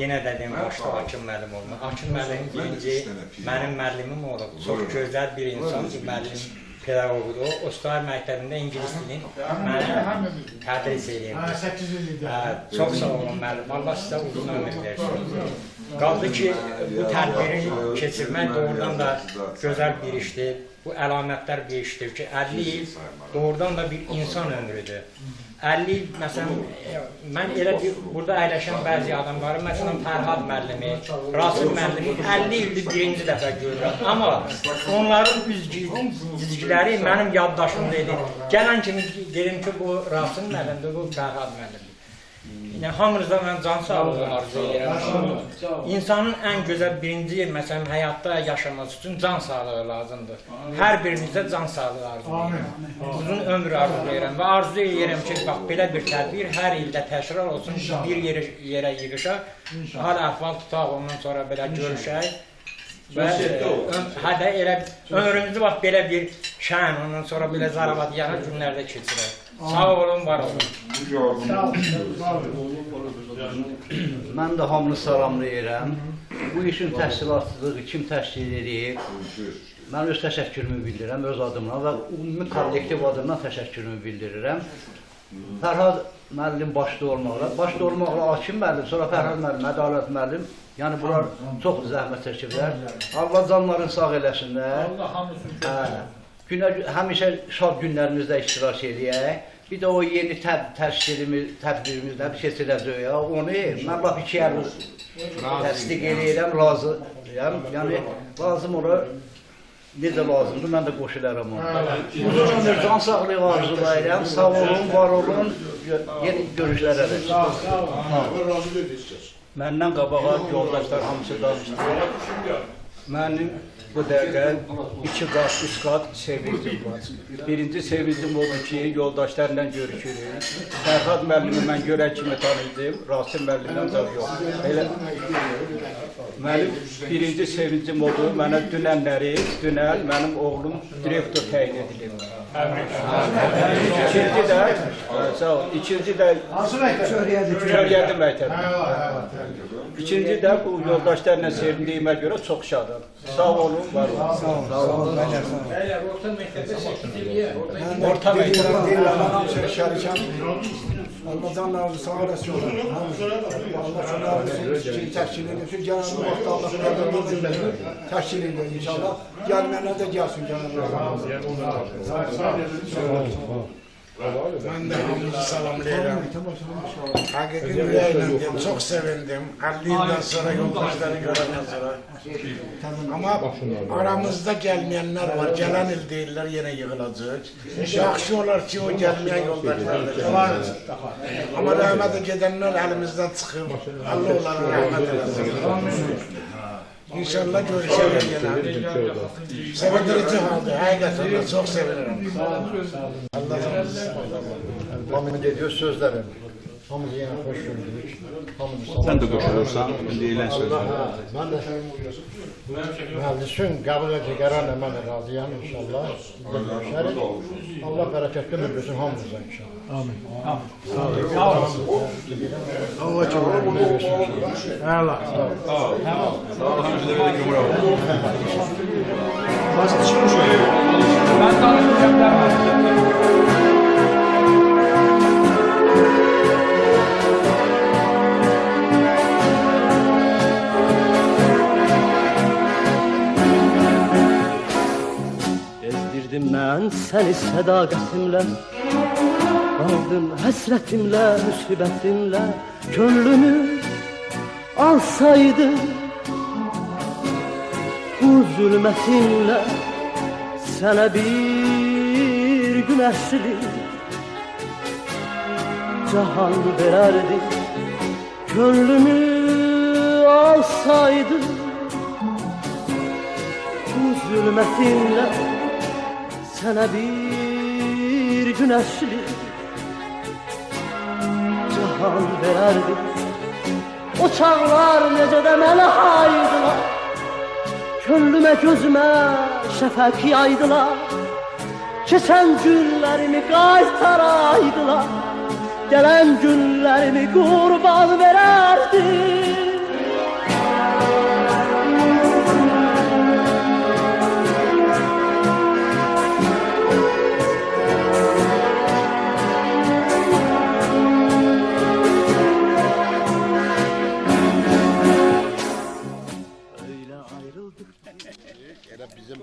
Yenə də deyim, başda Akın müəllim olmaq. Akın müəllim birinci mənim müəllimim olub. Çox gözəl bir insandır, müəllim pedaqoqudur. O Ostay məktəbində ingilis dilini mənə tədris edirdi. 8 il idi. Çox sağ olun müəllim. Allah sizə uzun ömür versin. Qaldı ki, bu tədbiri keçirmək doğrudan da gözəl bir işdir. Bu əlamətlər bir işdir ki, 50 il doğrudan da bir insan ömrüdür. 50 il, məsələn, mən elə bir, burada əyləşən bəzi adamları, məsələn, Fərhad müəllimi, Rasim müəllimi 50 ildir birinci dəfə görürəm. Amma onların üzgüləri mənim yaddaşımda idi. Gələn kimi dedim ki, bu Rasim müəllimdir, bu Fərhad müəllimdir. Yəni, hamınızda mən can sağlığı arzu edirəm. İnsanın ən gözəl birinci, məsələn, həyatda yaşaması üçün can sağlığı lazımdır. Hər birimizdə can sağlığı arzu edirəm. Uzun ömür arzu edirəm və arzu edirəm ki, bax, belə bir tədbir hər ildə təkrar olsun, bir yerə yığışaq, hal əhval tutaq, ondan sonra belə görüşək. Və hədə elə ömrümüzü bax, belə bir şən, ondan sonra belə zarabat yağı günlərdə keçirək. Sağ olun, var olun. Mən də hamını salamlayıram. Bu işin təşkilatçılığı kim təşkil edib? Mən öz təşəkkürümü bildirirəm, öz adımla və ümumi kollektiv adımdan təşəkkürümü bildirirəm. Fərhad müəllim başda olmaqla Akın müəllim, sonra Fərhad müəllim, Ədalət müəllim, yəni bunlar çox zəhmət çəkiblər. Allah canlarını sağ eləsinlər. Həmişə şad günlərimizdə iştirak edək. Bir də o yeni tədbirimizdə bir keçirəcək. Onu mən bax 2 əl təsdiq edirəm, razıyam. Yəni lazım olar, necə lazımdır, mən də qoşularım ona. Uzun ömür can sağlığı arzulayıram. Sağ olun, var olun, yeni görüşlərə də. Məndən qabağa yoldaşlar hamısı danışdı. Mənim bu dəqiqə 2 qat, 3 qat sevincim var. Birinci sevincim odur ki, yoldaşlarla görüşürük. Fərhad müəllimi mən görən kimi tanıydım, Rasim müəllimdən də yox. Mənim birinci sevincim odur, mənə dünən mənim oğlum direktor təyin edilib. İkinci də Köriyədi məktəbi. İkinci də bu yoldaşlarla sevindiyimə görə çox şadam. Sağ olun, var olun. Sağ olun. Orta məktəbdə 8 iliyyə. Orta məktəbdə hamısı şərikəm. Allah canlarını sağ olasın. Allah canlarını təşkil edirsin. Gələn vaxtda Allah canlarını cümləsi təşkil edir inşallah. Gəlmənlər də gəlsin. Ben de hamınızı salamlayıram. Hakiki ürəklə çox sevindim. 50 ildən sonra yoldaşları görəndən sonra. Amma aramızda gəlməyənlər var. Gələn il deyirlər yenə yığılacaq. Yaxşı olar ki o gəlməyən yoldaşlar da var. Amma rəhmətə gedənlər əlimizdən çıxıb. Allah onlara rəhmət eləsin. İnşallah görüşürüz yenə. Sevindirici halde, həqiqətən çox sevinirəm. Allah razı olsun. Hamının dediği sözlerim. Hamımızı yine hoş gördük. Sen de koşulursan, deyilən sözlər. Ben de mühəllisin qəbul edəcəklərinə mən də razıyam inşallah. Görüşərik. Allah bərəkətli ömür versin hamımıza inşallah. Amin. Sağ olun. Allah çok ömür versin. Allah. Sağ olun, hamısı da belə gömür olun. Ben tanışacağım. Mən səni sədaqətimlə, qaldım həsrətimlə, müsibətimlə, könlümü alsaydı bu zülmətinlə, sənə bir gün əsli cahan verərdi, könlümü alsaydı bu zülmətinlə, sənə bir gün əsli cahan verərdi. O çağlar necə də mənə haydılar, Könlüme gözüme şefek yaydılar. Keçen günlerimi qaytaraydılar. Gelen günlerimi kurban vererdim. Bizim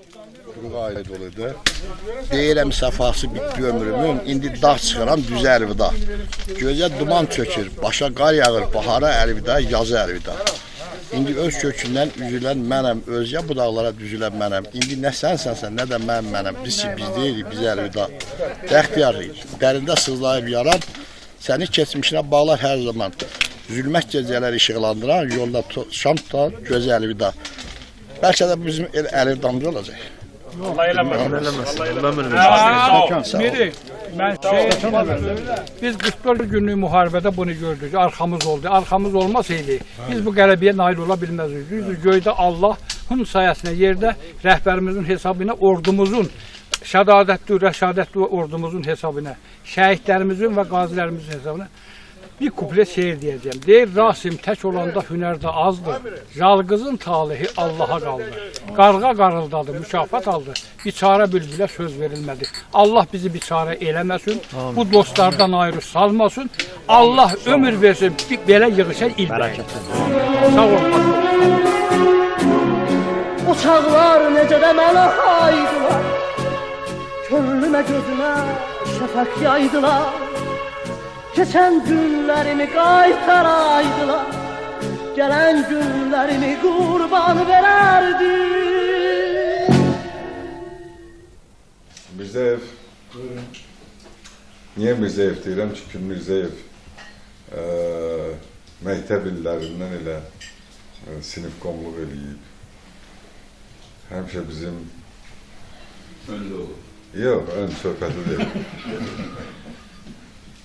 qruq ailə doludur. Deyirəm səfası bitdi ömrümün, indi dağ çıxıram düz əlvida. Gözə duman çökür, başa qar yağır, bahara əlvida, yazı əlvida. İndi öz kökündən üzülən mənəm, özgə budaqlara düzülən mənəm. İndi nə sənsənsən, nə də mənəm. Biz ki, biz deyilik, biz əlvida. Bəxtiyar, dərində sızlayıb yaran, səni keçmişinə bağlar hər zaman. Zülmət gecələri işıqlandıran, yolda şam tutan, gözə əlvida. Bəlkə də bizim əlvdamcı olacaq. Allah eləməsin. Biz 44 günlük müharibədə bunu gördük, arxamız oldu. Arxamız olmasaydı, biz bu qələbəyə nail ola bilməzdik. Düzdür, göydə Allahın sayəsində, yerdə rəhbərimizin hesabına, ordumuzun, şədadətli, rəşadətli ordumuzun hesabına, şəhidlərimizin və qazilərimizin hesabına bir kuplet şeir diyeceğim. Deyir, Rasim tək olanda hünərdə azdır. Yalqızın talihi Allaha qaldı. Qarğa qarıldadı, mükafat aldı. Biçara bülbülə söz verilmədi. Allah bizi biçara eləməsin. Bu dostlardan ayrı salmasın. Allah ömür versin, belə yığışan ilbək. Sağ ol. O çağlar necə də mənə haydılar. Könlümə gözümə şəfək yaydılar. Keçen günlerimi qaytaraydılar. Gelen günlerimi kurban vererdim. Mirzayev. Niye Mirzayev deyirəm? Çünki Mirzayev məktəb illərindən elə sinif qomluq eləyib. Həmişə bizim öndə olur. Yox, ön söhbəti deyil.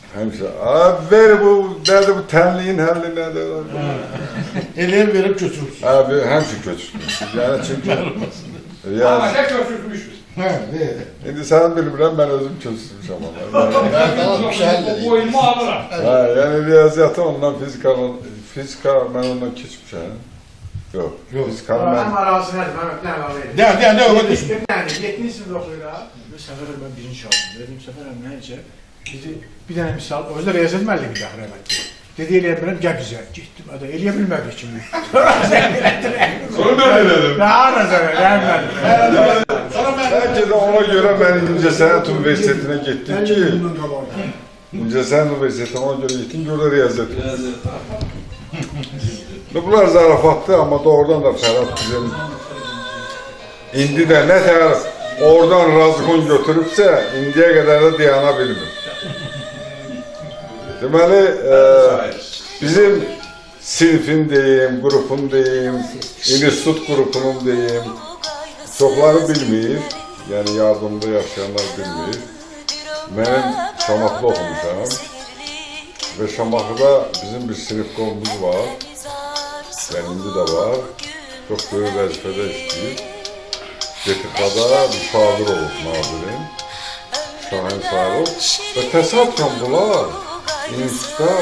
Həmişə, ver bu, nədir bu tənliyin həlli nədir? Eləyəm verib götürürsün. Həmişə götürsün. Yəni çünki... Ama ne köşürtmüşüz. İndi sən bilmirəm, mən özüm kötürsünmüşəm ama. Bu boyumu alıram. Yəni riyaziyyatı ondan, fizika mən ondan keçmişəm. Yox, fizikanı mən... Mənim arası nədir, mən əlavə edeyim. De, o düşün. 7-ci sinif oxuyuram. Bir səfər mən birinci şahsım, dedim səfərəm nə necə? Bir dənə misal, özdə riyaziyyat müəllimi də rəhmətli. Dedi, eləyə bilməm, gəl bizə. Getdim, eləyə bilmədik kimi. Sonra mən elədim. Daha nəzərə, rəhmətli. Bəlkə də ona görə mən İncəsənət Universitetinə getdim ki, İncəsənət Universitetinə ona görə getdim, görə riyaziyyat. Bunlar zarafatdır, amma doğrudan da Fərhad bizim indi də nə tər oradan razıqon götürübsə, indiyə qədər də dayana bilmir. Deməli, bizim sinifin deyim, qrupun deyim, institut qrupunun deyim, çoxları bilmir, yəni yardımda yaşayanlar bilmir. Mənim Şamaxıda oxumuşam və Şamaxıda bizim bir sinif qolumuz var, yəni indi də var, çox böyük vəzifədə işləyir. GTK-da müşavir olub nazirin, Şahin Sarov və təsadüfən bunlar institutda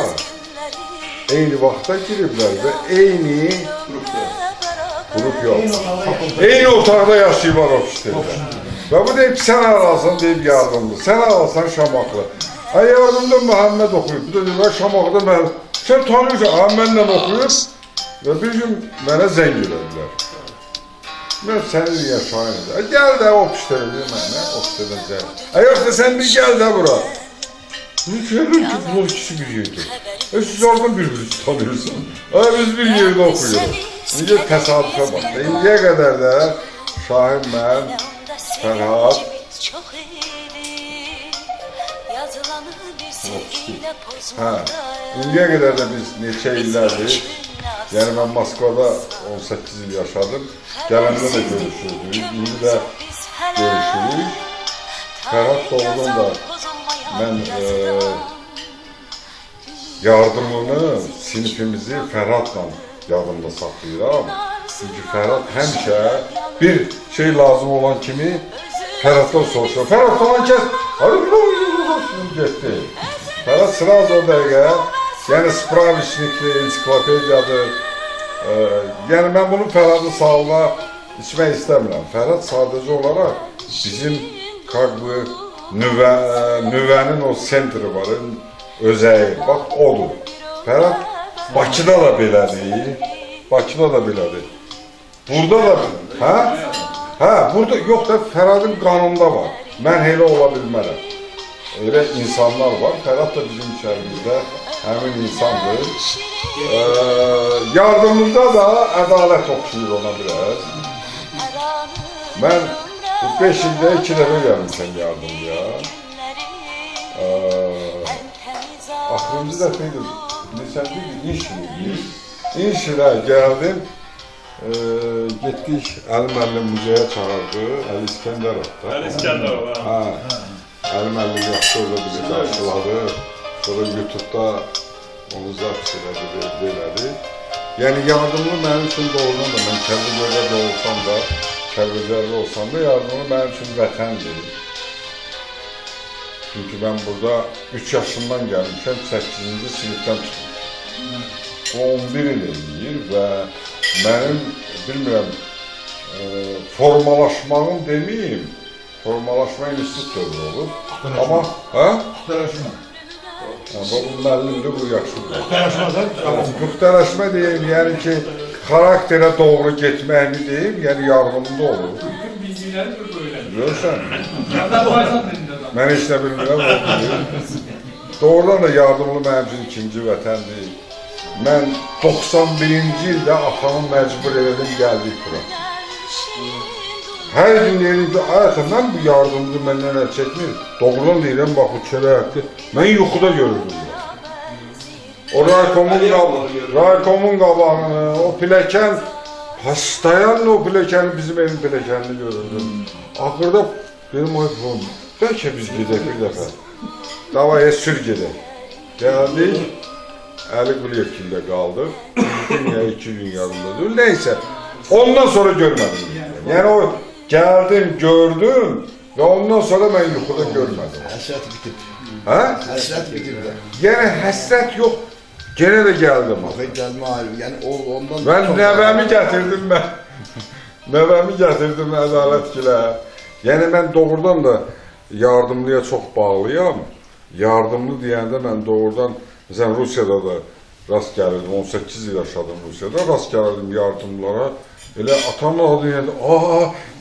eyni vaxtda giriblər və eyni qrup yox, eyni otaqda yaşayıblar ofislərdə. Və bu deyib, sən alasan, deyib yardımdır, sən alasan Şamaxlı. Yardımda Məhəmməd oxuyub, bu da deyib, Şamaxlıda mən, sən tanıyırsan, mənlə oxuyub və bir gün mənə zəng elədilər. Mən sənin yaşayın. Gəl də ofisdə edir mənə, ofisdə gəl. Yoxsa sən bir gəl də bura. Görürüm ki, bu ikisi bir yerdə. Siz oradan bir-birinizi tanıyorsun. Biz bir yerdə oxuyuruq. İndi təsadüfə bax. İndiyə qədər də Şahin mən, Fərhad, indiyə qədər də biz neçə illərdir, yəni mən Moskvada 18 il yaşadım, gələndə də görüşürdük, indi də görüşürük. Fərhad doğrudan da mən yardımını, sinifimizi Fərhadla yadımda saxlayıram. Çünki Fərhad həmişə bir şey lazım olan kimi Ferhat'tan soruşur. Ferhat falan kes. Hadi getdi. Ferhat sıraz o dəqiqə, yəni spravişnikli, ensiklopediyadır. Yəni mən bunu Ferhat'ın sağlığına içmək istəmirəm. Ferhat sadəcə olaraq bizim nüvənin o sentri var, özəyi. Bax, odur. Ferhat Bakıda da belədir. Bakıda da belədir. Burada da, burada yox da Ferhat'ın qanında var. Mən elə ola bilmərəm. Elə insanlar var. Ferhat da bizim içərimizdə həmin insandır. Yardımımızda da ədalət oxşuyur ona biraz. Mən 5 ildə 2 dəfə gəlmişəm yardımlıya. Axırıncı dəfə idi. Neçənci idi? İnş ilə gəldim. Getdik, Əli müəllim müzeyə çağırdı. Əli İskəndərov da. Əli İskəndərov, ha. Əli müəllim yaxşı orada bizi qarşıladı. Sonra YouTube'da onu zapis elədi. Yəni yardımlı mənim üçün doğrudan da, mən Kəlbəcərdə də olsam da, Kəlbəcərdə olsam da yardımlı mənim üçün vətəndir. Çünki mən burada 3 yaşından gəlmişəm, 8-ci sinifdən çıxmışam. O 11 il eləyir və mənim, bilmirəm, formalaşmağım deməyim, formalaşma institut dövrü olur. Amma, bu müəllimdir, bu yaxşıdır. Müxtələşmə deyim, yəni ki, xarakterə doğru getməyimi deyim, yəni yardımında olur. Görürsən? Mən heç nə bilmirəm, o bilir. Doğrudan da yardımlı mənim üçün ikinci vətəndir. Mən 91-ci ildə atamı məcbur elədim, gəldik bura. Hər gün deyirəm ki, mən bu yardımcı məndən əl çəkmir. Doğrudan deyirəm, bax, bu çörəkdir. Mən yuxuda görürdüm. O raykomun qabağını, o piləkən, hastayanla o piləkəni, bizim evin piləkənini görürdüm. Axırda dedim, bəlkə biz gedək bir dəfə. Davaya sür gedək. Gəldik. Əli Quliyevkində qaldıq. 2 gün yadımdadır. Neysə, ondan sonra görmədim. Yəni o gəldim, gördüm və ondan sonra mən yuxuda görmədim. Həsrət bitib. Hə? Həsrət bitib də. Yəni həsrət yox, genə də gəldim. Gəlmə ayrı, yəni ondan... Mən nəvəmi gətirdim mən. Nəvəmi gətirdim ədalətkilə. Yəni mən doğrudan da yardımlıya çox bağlıyam. Yardımlı deyəndə mən doğrudan, məsələn, Rusiyada da rast gəlirdim, 18 il yaşadım Rusiyada, rast gəlirdim yardımlara. Elə atamın adı deyəndə,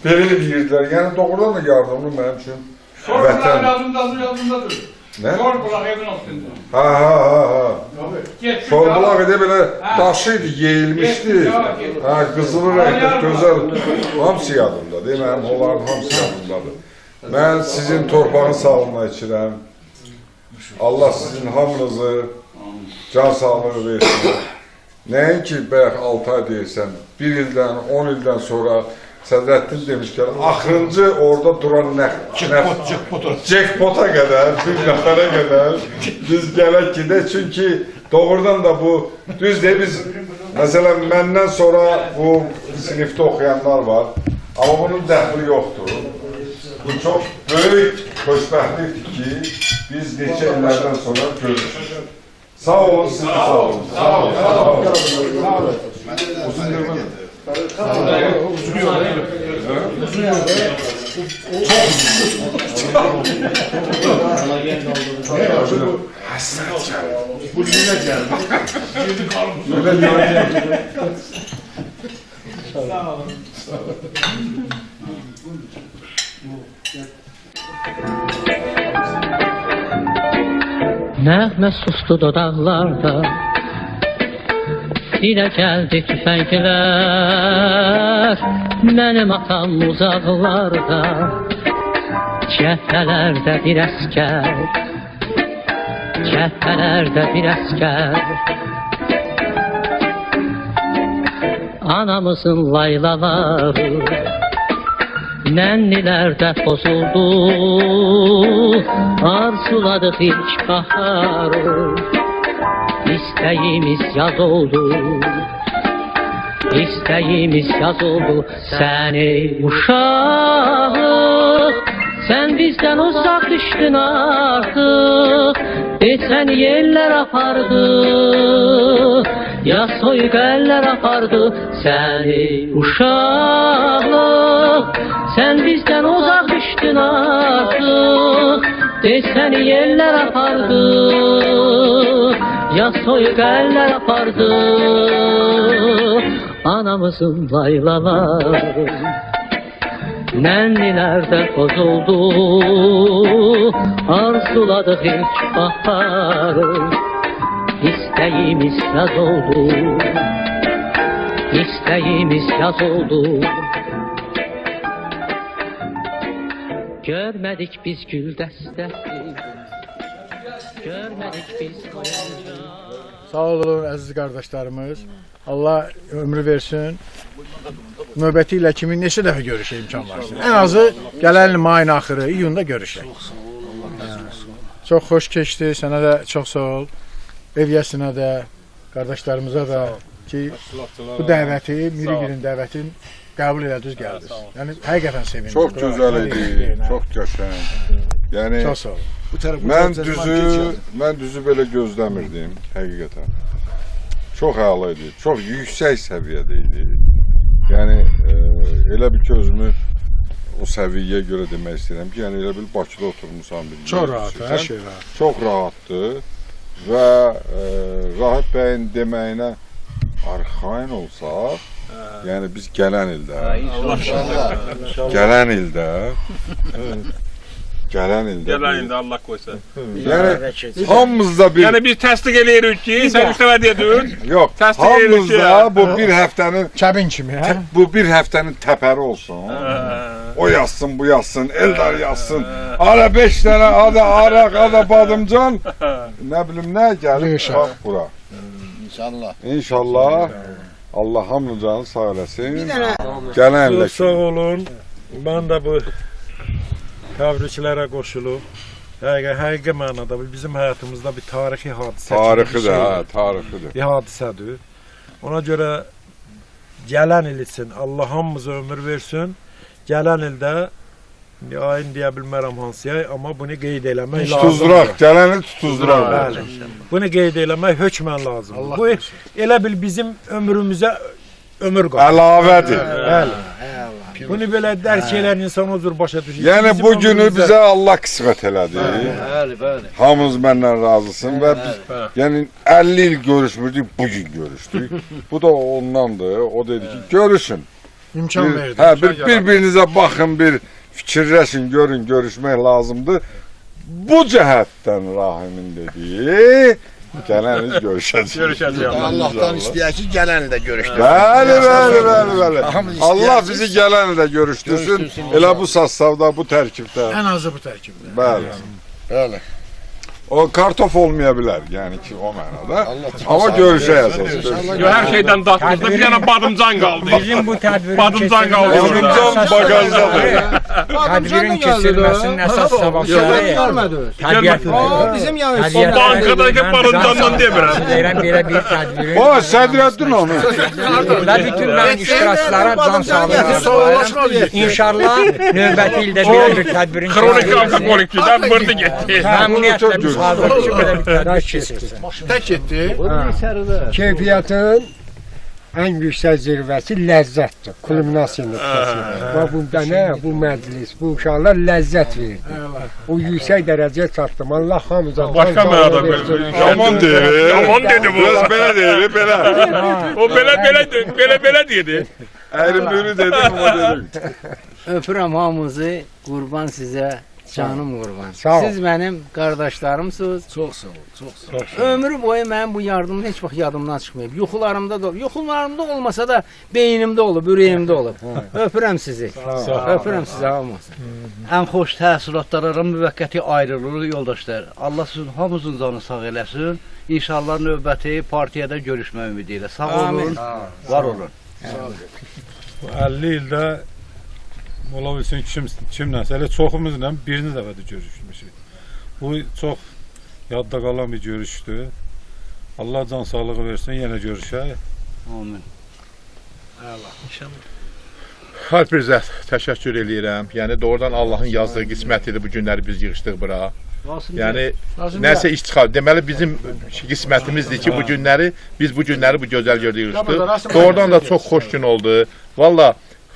belə deyirdilər. Yəni doğrudan da yardımlı mənim üçün vətən. Yadındadır. Nə? Şorbulaq evin altında. Şorbulaq edə belə daşıydı, yeyilmişdi. Qızılı rəngli, gözəl, hamısı yadımda, deyim, onların hamısı yadımdadır. Mən sizin torpağın sağlığına içirəm. Allah sizin hamınızı can sağlığı versin. Nəinki bəyək 6 ay deyirsən, 1 ildən, 10 ildən sonra Sədrəddin demişkən, axırıncı orada duran jackpota qədər, bir nəfərə qədər biz gələk gedək. Çünki doğrudan da bu, düz deyil, biz, məsələn, məndən sonra bu sinifdə oxuyanlar var, amma bunun dəxli yoxdur. Bu çox böyük xoşbəxtlikdir ki, biz neçə illərdən sonra görüşürüz. Sağ olun, siz sağ olun. Sağ olun. Uzun görməm. Uzun yol. Uzun yol. Çok hasret geldi. Bu yine geldi. Girdi kalmış. Sağ olun. Sağ olun. Nəğmə sustu dodaqlarda, dilə gəldi tüfənglər, mənim atam uzaqlarda, cəbhələrdə bir əskər, cəbhələrdə bir əskər. Anamızın laylaları, nənnilərdə pozuldu, arzuladıq ilk baharı, istəyimiz yaz oldu, İstəyimiz yaz oldu səni uşaq. Sən bizdən uzaq düşdün artıq. Səni yerlər apardı, ya soyuq əllər apardı səni uşaq. Sən bizdən uzaq düşdün artıq. Səni yerlər apardı, ya soyuq əllər apardı. Anamızın laylaları nənnilərdə pozuldu. Arzuladıq ilk baharı, İstəyimiz yaz oldu, İstəyimiz yaz oldu. Görmədik biz gül dəstəsi, görmədik biz oyuncaq. Sağ olun əziz qardaşlarımız. Allah ömrü versin. Növbəti ilə kimi neçə dəfə görüşə imkan varsın. Ən azı gələn il mayın axırı, iyunda görüşək. Çox xoş keçdi. Sənə də çox sağ ol. Evyəsinə də, qardaşlarımıza da ki, bu dəvəti, Mirigilin dəvətin qəbul elədiniz, gəldiniz. Yəni, həqiqətən sevindim. Çox gözəl idi, çox qəşəng. Yəni, çox sağ ol. Mən düzü belə gözləmirdim, həqiqətən. Çox əla idi, çox yüksək səviyyədə idi. Yəni, elə bir ki, özümü o səviyyəyə görə demək istəyirəm ki, yəni elə bil Bakıda oturmuşam bir. Çox rahat, hər şey rahat. Çox rahatdır və Rahat bəyin deməyinə arxain olsaq, yəni biz gələn ildə, gələn ildə Allah qoysa. Yəni hamımızda bir... Yəni biz təsdiq eləyirik ki, sən üç dəfə dedin. Yox, hamımızda bu bir həftənin... Kəbin kimi, hə? Bu bir həftənin təpəri olsun. O yazsın, bu yazsın, Eldar yazsın. Ara 5 dənə, araq, badımcan. Nə bilim, nə gəlir, bax bura. İnşallah. İnşallah. Allah hamını canı sağ eləsin. Gələn ilə. Sağ olun. Mən də bu təbriklərə qoşulub. Həqiqi mənada bizim həyatımızda bir tarixi hadisə. Tarixidir. Bir hadisədir. Ona görə gələn il üçün Allah hamımıza ömür versin. Gələn ildə ayın deyə bilmərəm hansı ay, amma bunu qeyd eləmək lazımdır. Tutuzduraq, gələni tutuzduraq. Bəli. Bunu qeyd eləmək hökmən lazımdır. Bu elə bil bizim ömrümüzə ömür qalır. Əlavədir. Bəli. Bunu belə dərk edən insan o cür başa düşür. Yəni bu günü bizə Allah qismət elədi. Bəli. Hamımız məndən razısın və biz yəni 50 il görüşmürdük, bugün görüşdük. Bu da ondandır. O dedi ki, görüşün. İmkan verdi. Hə, bir-birinizə baxın, bir fikirləşin, görün, görüşmək lazımdır. Bu cəhətdən Rahimin dediyi gələn il görüşəcəyik. Allah'tan istəyək ki, gələn ildə görüşdük. Bəli. Allah bizi gələn ildə görüşdürsün. Elə bu sastavda, bu tərkibdə. Ən azı bu tərkibdə. Bəli. O kartof olmaya bilər, yəni ki, o mənada. Amma görüşəyəcək. Hər şeydən daxmızda bir dənə badımcan qaldı. Bizim bu tədbirin Badımcan qaldı. Badımcan bagajdadır. Tədbirin keçirilməsinin əsas səbəbləri təbiətdir. Bizim o bankadakı badımcandan demirəm. Deyirəm belə bir tədbirin. O, Sədrəddin onu. Və bütün mən iştirakçılara can sağlayıram. İnşallah növbəti ildə belə bir tədbirin Kronik alkoholikçidən bırdı getdi. Məmnuniyyətlə biz hazırlıq ki, belə bir tədbir keçirsin. Tək etdi. Keyfiyyətin ən yüksək zirvəsi ləzzətdir. Kulminasiya nöqtəsidir. Və bunda nə? Bu məclis, bu uşaqlar ləzzət verdi. O yüksək dərəcəyə çatdım. Allah hamıza Başqa mənada Yaman deyir. Yaman dedi bu. Biraz belə deyir, belə. O belə dedi. Əyrim-büyürü dedim, o dedim. Öpürəm hamınızı, qurban sizə, canım qurban. Siz mənim qardaşlarımsınız. Çox sağ ol, çox sağ ol. Ömrü boyu mənim bu yardımım heç vaxt yadımdan çıxmayıb. Yuxularımda da olub. Yuxularımda olmasa da beynimdə olub, ürəyimdə olub. Öpürəm sizi. Öpürəm sizi hamınızı. Ən xoş təəssüratlara müvəqqəti ayrılır yoldaşlar. Allah sizin hamınızın canı sağ eləsin. İnşallah növbəti partiyada görüşmə ümidi ilə. Sağ olun, var olun. Bu 50 ildə ola bilsin kimləsə, elə çoxumuzla birinci dəfədə görüşmüşük. Bu çox yadda qalan bir görüşdür. Allah can sağlığı versin, yenə görüşək. Amin. Hər birinizə təşəkkür edirəm. Yəni doğrudan Allahın yazdığı qismətidir bu günləri biz yığışdıq bura. Yəni nəsə iş çıxar. Deməli bizim qismətimizdir ki, biz bu günləri bu gözəl yerdə yığışdıq. Doğrudan da çox xoş gün oldu. Valla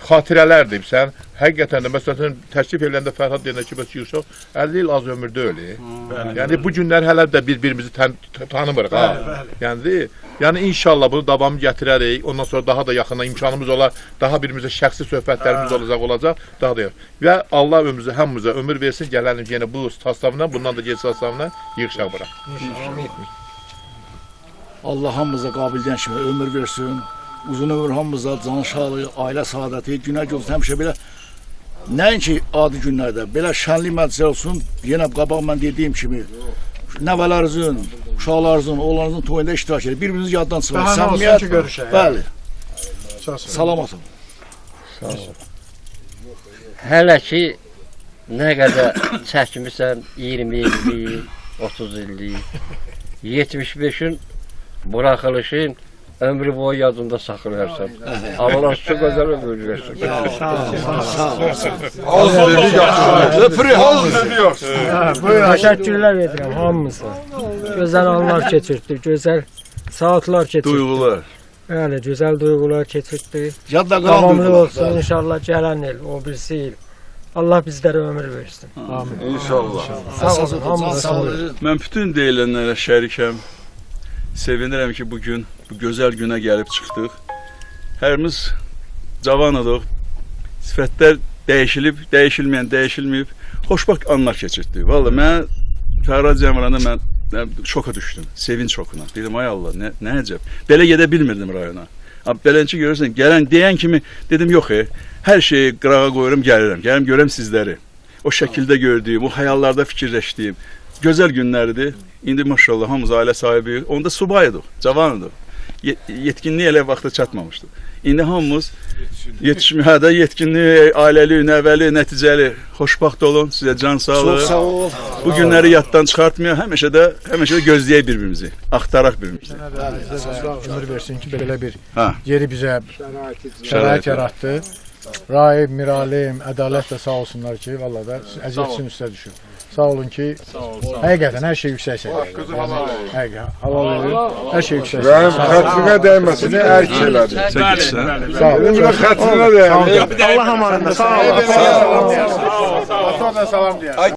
xatirələrdir. Sən həqiqətən də məsələn təklif edəndə Fərhad deyəndə ki, bəs yığışaq 50 il az ömür deyil. Yəni bu günlər hələ də bir-birimizi tanımırıq ha. Yəni inşallah bunu davamı gətirərik. Ondan sonra daha da yaxından imkanımız olar. Daha birimizə şəxsi söhbətlərimiz olacaq. Daha da və Allah ömrümüzə həmimizə ömür versin. Gələlim yenə bu sastavla, bundan da geri sastavla yığışaq bura. Allah hamımıza qabildən kimi ömür versin. Uzun ömür hamımıza can sağlığı, ailə saadəti, günə gözü həmişə belə nəinki adi günlərdə, belə şənli məclislər olsun. Yenə qabaq mən dediyim kimi nəvələrinizin, uşaqlarınızın, oğlanınızın toyunda iştirak edin. Bir-birinizi yaddan çıxarın. Bahane olsun ki, görüşək. Bəli. Salamat olun. Hələ ki nə qədər çəkmirsən 20 illik, 30 illik, 75-in buraxılışın ömrü boyu yadında saxlayarsan. Allah çok gözəl ömür versin. Təşəkkürlər edirəm hamımıza. Gözəl anlar keçirdik, gözəl saatlar keçirdik. Duyğular. Bəli, gözəl duyğular keçirdik. Yadda qalan Davamlı duyğular. olsun inşallah gələn il, o birisi il. Allah bizlərə ömür versin. Amin. İnşallah. Sağ olun, hamınıza sağ olun. Mən bütün deyilənlərə şərikəm. Sevinirəm ki, bugün bu gözəl günə gəlib çıxdıq. Hərimiz cavanadıq. Sifətlər dəyişilib, dəyişilməyib. Xoşbaxt anlar keçirdik. Vallahi mən Fərhad Cəmranda mən şoka düşdüm. Sevinç şokuna. Dedim ay Allah, nə əcəb. Belə gedə bilmirdim rayona. Belənçi görürsən, deyən kimi dedim yox hər şeyi qırağa qoyuram, gəlirəm. Gəlim görəm sizləri. O şəkildə gördüyüm, o xəyallarda fikirləşdiyim gözəl günlərdir. İndi maşallah hamımız ailə sahibi. Onda subaydıq, cavanydıq. Yetkinlik elə vaxta çatmamışdı. İndi hamımız yetkinlik, ailəli, nəvəli, nəticəli. Xoşbaxt olun, sizə can sağlığı. Çox sağ ol. Bu günləri yaddan çıxartmıyor, həmişə də gözləyək bir-birimizi, axtaraq bir-birimizi. Ömür versin ki, belə bir yeri bizə şərait yaratdı. Raib, Miralim, Ədalət də sağ olsunlar ki, valla da əziyyətin üstə düşür. Sağ olun ki, həqiqətən hər şey yüksək səviyyədir. Halal verir, hər şey yüksək səviyyədir. Mənim xətrinə dəyməsin, ərk elədi. Sağ olun. Benim xətrinə dəyməsin. Allah amanında, sağ olun. Sağ olun. Salam deyər.